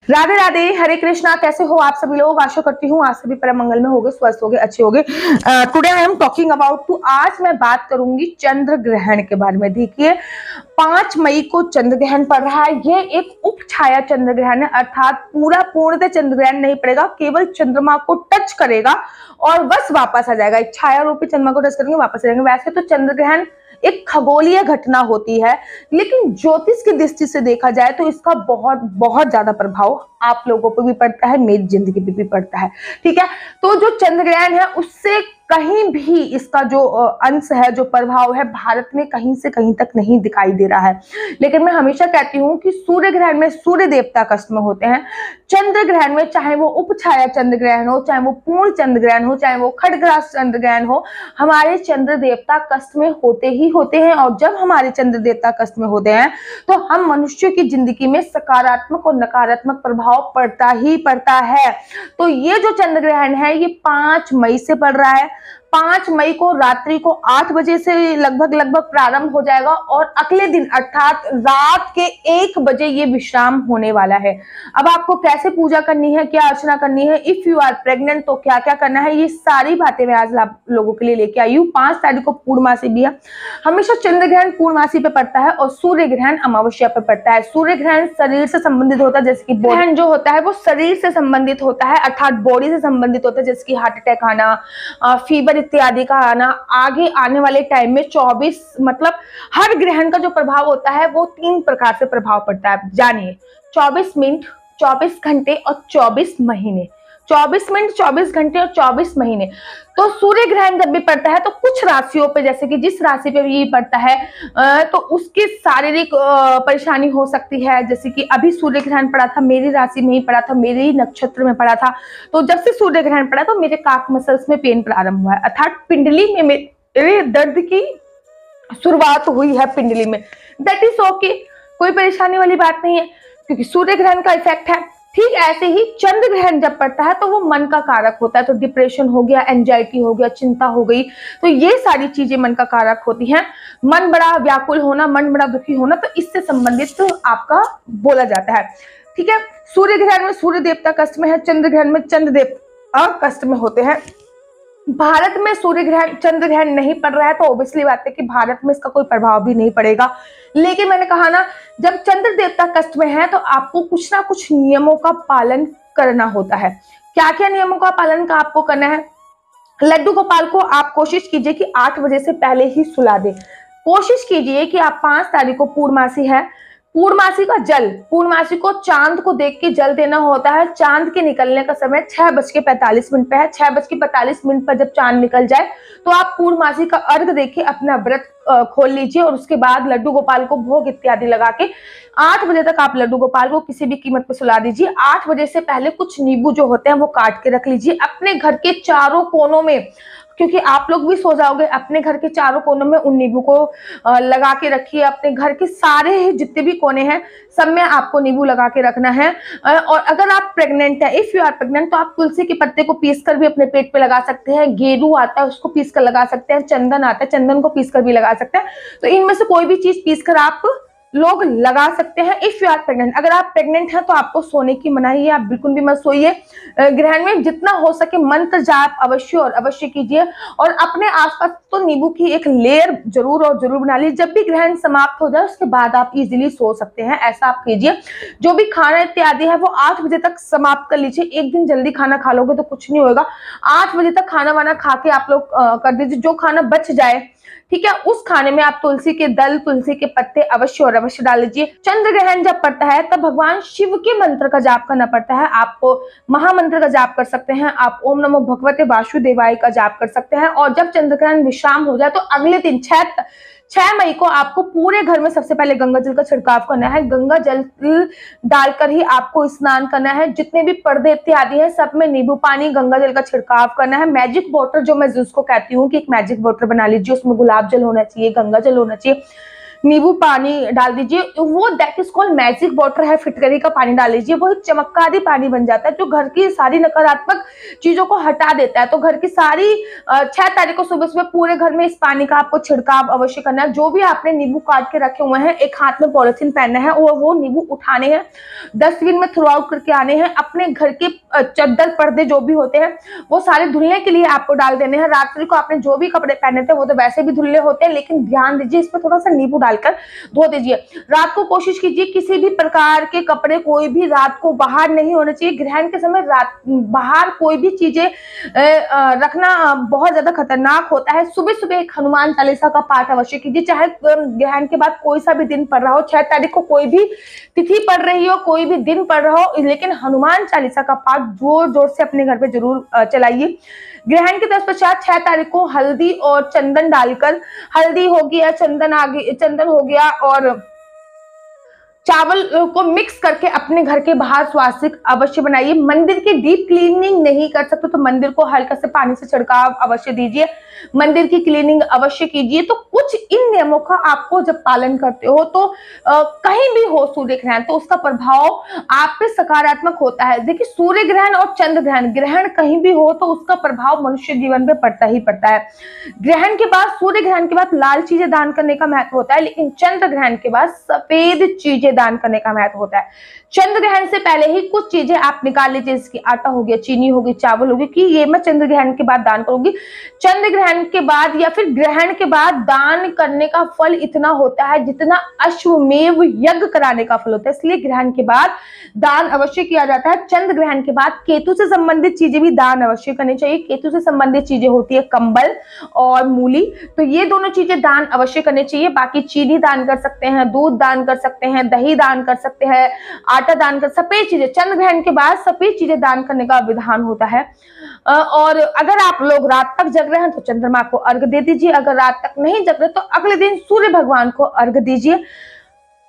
राधे राधे, हरे कृष्णा। कैसे हो आप सभी लोग? आशा करती हूँ आज सभी परम मंगल में होगे, स्वस्थ होगे, अच्छे होगे। Today I am talking about to आज मैं बात करूंगी चंद्र ग्रहण के बारे में। देखिए 5 मई को चंद्र ग्रहण पड़ रहा है। ये एक उप छाया चंद्र ग्रहण है, अर्थात पूरा पूर्णतः चंद्र ग्रहण नहीं पड़ेगा, केवल चंद्रमा को टच करेगा और बस वापस आ जाएगा। एक छाया रूपी चंद्रमा को टच करेंगे, वापस आ जाएंगे। वैसे तो चंद्र ग्रहण एक खगोलीय घटना होती है, लेकिन ज्योतिष की दृष्टि से देखा जाए तो इसका बहुत बहुत ज्यादा प्रभाव आप लोगों पर भी पड़ता है, मेरी जिंदगी पे भी पड़ता है। ठीक है, तो जो चंद्र ग्रहण है उससे कहीं भी इसका जो अंश है, जो प्रभाव है, भारत में कहीं से कहीं तक नहीं दिखाई दे रहा है। लेकिन मैं हमेशा कहती हूँ कि सूर्य ग्रहण में सूर्य देवता कष्ट में होते हैं, चंद्र ग्रहण में चाहे वो उपछाया चंद्र ग्रहण हो, चाहे वो पूर्ण चंद्र ग्रहण हो, चाहे वो खड्गरास चंद्र ग्रहण हो, हमारे चंद्र देवता कष्ट में होते ही होते हैं। और जब हमारे चंद्र देवता कष्ट में होते हैं तो हम मनुष्य की जिंदगी में सकारात्मक और नकारात्मक प्रभाव पड़ता ही पड़ता है। तो ये जो चंद्र ग्रहण है ये 5 मई से पड़ रहा है। 5 मई को रात्रि को 8 बजे से लगभग प्रारंभ हो जाएगा और अगले दिन अर्थात रात के 1 बजे ये विश्राम होने वाला है। अब आपको कैसे पूजा करनी है, क्या अर्चना करनी है, इफ यू आर प्रेग्नेंट तो क्या क्या करना है, ये सारी बातें मैं आज आप लोगों के लिए लेके आई हूँ। 5 तारीख को पूर्णमासी भी है। हमेशा चंद्र ग्रहण पूर्णमासी पे पड़ता है और सूर्य ग्रहण अमावस्या पे पड़ता है। सूर्य ग्रहण शरीर से संबंधित होता है, जैसे कि ग्रहण जो होता है वो शरीर से संबंधित होता है, अर्थात बॉडी से संबंधित होता है, जैसे कि हार्ट अटैक आना, फीवर इत्यादि का आना। आगे आने वाले टाइम में 24 मतलब हर ग्रहण का जो प्रभाव होता है वो 3 प्रकार से प्रभाव पड़ता है। जानिए 24 मिनट, 24 घंटे और 24 महीने। 24 मिनट, 24 घंटे और 24 महीने। तो सूर्य ग्रहण जब भी पड़ता है तो कुछ राशियों पे, जैसे कि जिस राशि पे भी पड़ता है तो उसकी शारीरिक परेशानी हो सकती है। जैसे कि अभी सूर्य ग्रहण पड़ा था, मेरी राशि में ही पड़ा था, मेरे ही नक्षत्र में पड़ा था। तो जब से सूर्य ग्रहण पड़ा तो मेरे काक मसल्स में पेन प्रारंभ हुआ है, अर्थात पिंडली में मेरे दर्द की शुरुआत हुई है पिंडली में। दैट इज ओके, कोई परेशानी वाली बात नहीं है, क्योंकि सूर्य ग्रहण का इफेक्ट है। ठीक ऐसे ही चंद्र ग्रहण जब पड़ता है तो वो मन का कारक होता है। तो डिप्रेशन हो गया, एंजाइटी हो गया, चिंता हो गई, तो ये सारी चीजें मन का कारक होती हैं। मन बड़ा व्याकुल होना, मन बड़ा दुखी होना, तो इससे संबंधित तो आपका बोला जाता है। ठीक है, सूर्य ग्रहण में सूर्य देवता कष्ट में है, चंद्र ग्रहण में चंद्र देवता कष्ट में होते हैं। भारत में सूर्य ग्रहण चंद्र ग्रहण नहीं पड़ रहा है तो ऑब्वियसली बात है कि भारत में इसका कोई प्रभाव भी नहीं पड़ेगा। लेकिन मैंने कहा ना, जब चंद्र देवता कष्ट में है तो आपको कुछ ना कुछ नियमों का पालन करना होता है। क्या क्या नियमों का पालन का आपको करना है? लड्डू गोपाल को आप कोशिश कीजिए कि 8 बजे से पहले ही सुला दें। कोशिश कीजिए कि आप 5 तारीख को पूर्णमासी है, पूर्णमासी का जल, पूर्णमासी को चांद को देख के जल देना होता है। चांद के निकलने का समय 6:45 पे है। 6:45 पर जब चांद निकल जाए तो आप पूर्णमासी का अर्घ देके अपना व्रत खोल लीजिए और उसके बाद लड्डू गोपाल को भोग इत्यादि लगा के 8 बजे तक आप लड्डू गोपाल को किसी भी कीमत पे सुला दीजिए। 8 बजे से पहले कुछ नींबू जो होते हैं वो काट के रख लीजिए अपने घर के चारों कोनों में, क्योंकि आप लोग भी सो जाओगे। अपने घर के चारों कोनों में उन नींबू को लगा के रखिए। अपने घर के सारे जितने भी कोने हैं सब में आपको नींबू लगा के रखना है। और अगर आप प्रेग्नेंट है, इफ यू आर प्रेग्नेंट, तो आप तुलसी के पत्ते को पीस कर भी अपने पेट पे लगा सकते हैं। गेरू आता है उसको पीस कर लगा सकते हैं, चंदन आता है चंदन को पीस कर भी लगा सकते हैं। तो इनमें से कोई भी चीज पीस कर आप लोग लगा सकते हैं इफ यू आर प्रेग्नेंट। अगर आप प्रेग्नेंट हैं तो आपको सोने की मनाही है, आप बिल्कुल भी मत सोइए। ग्रहण में जितना हो सके मंत्र जाप अवश्य और अवश्य कीजिए और अपने आसपास तो नींबू की एक लेयर जरूर और जरूर बना लीजिए। जब भी ग्रहण समाप्त हो जाए उसके बाद आप इजीली सो सकते हैं, ऐसा आप कीजिए। जो भी खाना इत्यादि है वो 8 बजे तक समाप्त कर लीजिए। एक दिन जल्दी खाना खा लोगे तो कुछ नहीं होगा। 8 बजे तक खाना वाना खा के आप लोग कर दीजिए। जो खाना बच जाए, ठीक है, उस खाने में आप तुलसी के दल, तुलसी के पत्ते अवश्य और अवश्य डाल लीजिए। चंद्र ग्रहण जब पड़ता है तब भगवान शिव के मंत्र का जाप करना पड़ता है। आपको महामंत्र का जाप कर सकते हैं, आप ओम नमो भगवते वासुदेवाय का जाप कर सकते हैं। और जब चंद्र ग्रहण विश्राम हो जाए तो अगले दिन 6 मई को आपको पूरे घर में सबसे पहले गंगा जल का छिड़काव करना है। गंगा जल डालकर ही आपको स्नान करना है। जितने भी पर्दे इत्यादि हैं सब में नींबू पानी गंगा जल का छिड़काव करना है। मैजिक वाटर जो मैं जिसको कहती हूँ कि एक मैजिक वाटर बना लीजिए, उसमें गुलाब जल होना चाहिए, गंगा जल होना चाहिए। नींबू पानी डाल दीजिए, वो that is called magic water है, फिटकरी का पानी डाल लीजिए, वो चमत्कारी पानी बन जाता है जो घर की सारी नकारात्मक चीजों को हटा देता है। तो घर की सारी 6 तारीख को सुबह सुबह पूरे घर में इस पानी का आपको छिड़काव अवश्य करना है। जो भी आपने नींबू काट के रखे हुए हैं, एक हाथ में पॉलिथीन पहनना है और वो नींबू उठाने हैं, डस्टबिन में थ्रो आउट करके आने हैं। अपने घर के चद्दर पर्दे जो भी होते हैं वो सारे धुलने के लिए आपको डाल देने हैं। रात्रि को आपने जो भी कपड़े पहने थे वो तो वैसे भी धुलने होते हैं, लेकिन ध्यान दीजिए इसमें थोड़ा सा नींबू डालकर धो दीजिए। रात को कोशिश कीजिए किसी भी प्रकार के कपड़े कोई भी रात को बाहर नहीं होने चाहिए। ग्रहण के समय रात बाहर कोई भी चीजें रखना बहुत ज्यादा खतरनाक होता है। सुबह सुबह एक हनुमान चालीसा का पाठ अवश्य कीजिए, चाहे ग्रहण के बाद कोई सा भी दिन पड़ रहा हो, 6 तारीख को कोई भी तिथि पड़ रही हो, कोई भी दिन पड़ रहा हो, लेकिन हनुमान चालीसा का पाठ जोर जोर से अपने घर पे जरूर चलाइए। ग्रहण के पश्चात 6 तारीख को हल्दी और चंदन डालकर, हल्दी हो गया, चंदन हो गया और चावल को मिक्स करके अपने घर के बाहर स्वास्तिक अवश्य बनाइए। मंदिर की डीप क्लीनिंग नहीं कर सकते तो मंदिर को हल्का से पानी से छिड़काव अवश्य दीजिए, मंदिर की क्लीनिंग अवश्य कीजिए। तो कुछ इन नियमों का आपको जब पालन करते हो तो कहीं भी हो सूर्य ग्रहण तो उसका प्रभाव आप पे सकारात्मक होता है। देखिए सूर्य ग्रहण और चंद्र ग्रहण कहीं भी हो तो उसका प्रभाव मनुष्य जीवन पे पड़ता ही पड़ता है। ग्रहण के बाद, सूर्य ग्रहण के बाद लाल चीजें दान करने का महत्व होता है, लेकिन चंद्र ग्रहण के बाद सफेद चीजें दान करने का महत्व होता है। चंद्र ग्रहण से पहले ही कुछ चीजें आप निकाल लीजिए, जैसे आटा हो गया, चीनी होगी, चावल होगी, कि ये मैं चंद्र ग्रहण के बाद दान करूंगी। चंद्र ग्रहण के बाद या फिर ग्रहण के बाद दान करने का फल इतना होता है जितना अश्वमेव यज्ञ कराने का फल होता है, इसलिए ग्रहण के बाद दान अवश्य किया जाता है। चंद्र ग्रहण के बाद केतु से संबंधित चीजें भी दान अवश्य करनी चाहिए। केतु से संबंधित चीजें होती है कंबल और मूली, तो ये दोनों चीजें दान अवश्य करनी चाहिए। बाकी चीनी दान कर सकते हैं, दूध दान कर सकते हैं, दही दान कर सकते हैं, आटा दान कर, सफेद चीजें चंद्र ग्रहण के बाद सफेद चीजें दान करने का विधान होता है। और अगर आप लोग रात तक जग रहे हैं तो चंद्रमा को अर्घ दे दीजिए, अगर रात तक नहीं जग रहे तो अगले दिन सूर्य भगवान को अर्घ दीजिए।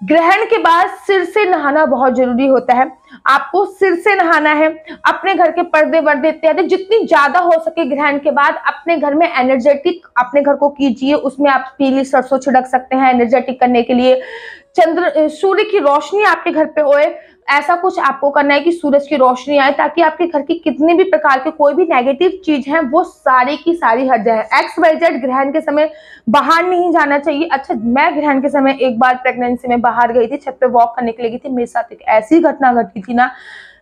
ग्रहण के बाद सिर से नहाना बहुत जरूरी होता है, आपको सिर से नहाना है। अपने घर के पर्दे वर्दे इत्यादि जितनी ज्यादा हो सके ग्रहण के बाद अपने घर में एनर्जेटिक अपने घर को कीजिए। उसमें आप पीली सरसों छिड़क सकते हैं एनर्जेटिक करने के लिए। सूर्य की रोशनी आपके घर पे होए, ऐसा कुछ आपको करना है कि सूरज की रोशनी आए ताकि आपके घर की कितनी भी प्रकार के कोई भी नेगेटिव चीज है वो सारी की सारी हट जाए। XYZ ग्रहण के समय बाहर नहीं जाना चाहिए। अच्छा, मैं ग्रहण के समय एक बार प्रेगनेंसी में बाहर गई थी, छत पे वॉक करने के लिए गई थी, मेरे साथ एक ऐसी घटना घटी थी ना,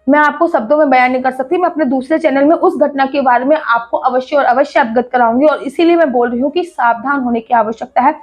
मैं आपको शब्दों में बयान नहीं कर सकती। मैं अपने दूसरे चैनल में उस घटना के बारे में आपको अवश्य और अवश्य अवगत कराऊंगी, और इसीलिए मैं बोल रही हूँ कि सावधान होने की आवश्यकता है।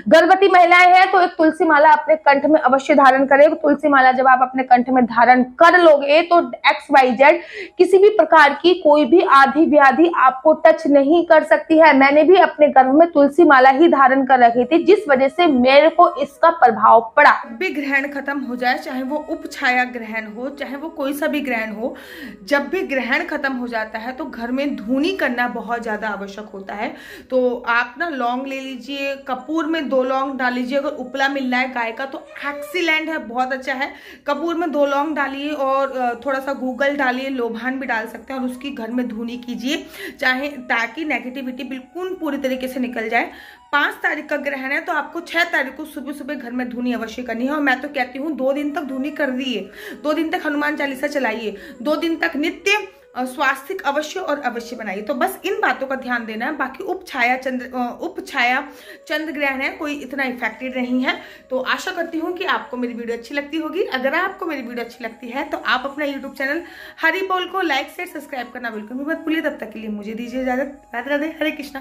गर्भवती महिलाएं हैं तो एक तुलसी माला अपने कंठ में अवश्य धारण करें। तुलसी माला जब आप अपने कंठ में धारण कर लोगे तो XYZ किसी भी प्रकार की कोई भी आधी व्याधि आपको टच नहीं कर सकती है। मैंने भी अपने गर्भ में तुलसी माला ही धारण कर रखी थी, जिस वजह से मेरे को इसका प्रभाव पड़ा। भी ग्रहण खत्म हो जाए, चाहे वो उपछाया ग्रहण हो, चाहे वो कोई सा भी ग्रहण हो, जब भी ग्रहण खत्म हो जाता है तो घर में धूनी करना बहुत ज्यादा आवश्यक होता है। तो आप ना लौंग ले लीजिए, कपूर में 2 लौंग डाल लीजिए। अगर उपला मिल रहा है गाय का तो एक्सीलेंट है, बहुत अच्छा है। कपूर में 2 लौंग डालिए और थोड़ा सा गूगल डालिए, लोभान भी डाल सकते हैं, और उसकी घर में धूनी कीजिए, चाहे ताकि नेगेटिविटी बिल्कुल पूरी तरीके से निकल जाए। 5 तारीख का ग्रहण है तो आपको 6 तारीख को सुबह सुबह घर में धूनी अवश्य करनी है। और मैं तो कहती हूँ 2 दिन तक धूनी कर दिए, 2 दिन तक हनुमान चालीसा चलाइए, 2 दिन तक नित्य स्वास्तिक अवश्य और अवश्य बनाइए। तो बस इन बातों का ध्यान देना है। बाकी उपछाया चंद्र ग्रहण है, कोई इतना इफेक्टिव नहीं है। तो आशा करती हूँ कि आपको मेरी वीडियो अच्छी लगती होगी। अगर आपको मेरी वीडियो अच्छी लगती है तो आप अपना यूट्यूब चैनल हरि बोल को लाइक शेयर सब्सक्राइब करना बिल्कुल भी मत भूलिए। तब तक के लिए मुझे दीजिए इजाजत। राधे राधे, हरे कृष्णा।